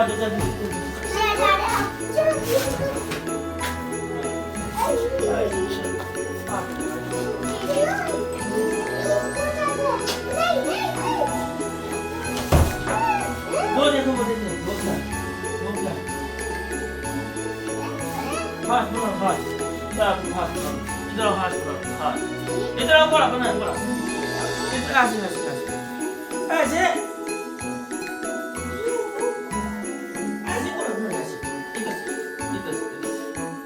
ਆ ਜਾ ਜਲਦੀ वो देखो बोतल हाथ बढ़ाओ हाथ इधर आओ हाथ बढ़ाओ हाथ इधर आओ बड़ा बना बड़ा इधर ऐसे ऐसे बड़ा बना ऐसे इधर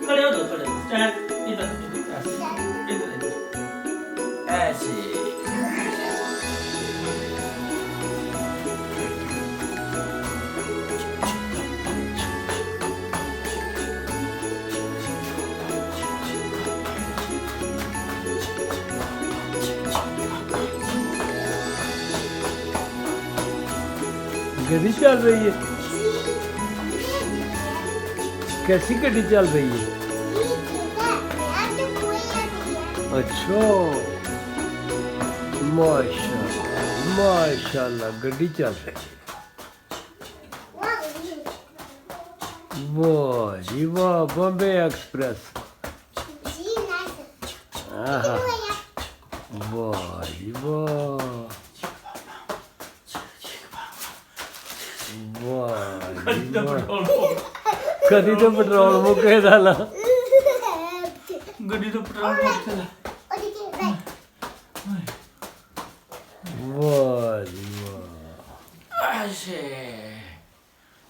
खड़े हो दो खड़े स्टैंड इधर ऐसे गड्डी चल रही है कैसी गड्डी चल रही है अच्छा माशाल्लाह माशाल्लाह गड्डी चल रही है वाह जी वाह बॉम्बे एक्सप्रेस आहा वाह जी वाह कदी तो पेट्रोल मुके साला गड्डी तो पेट्रोल मुकते वाह जी वाह ऐसे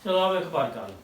चलो अब एक बार कर लो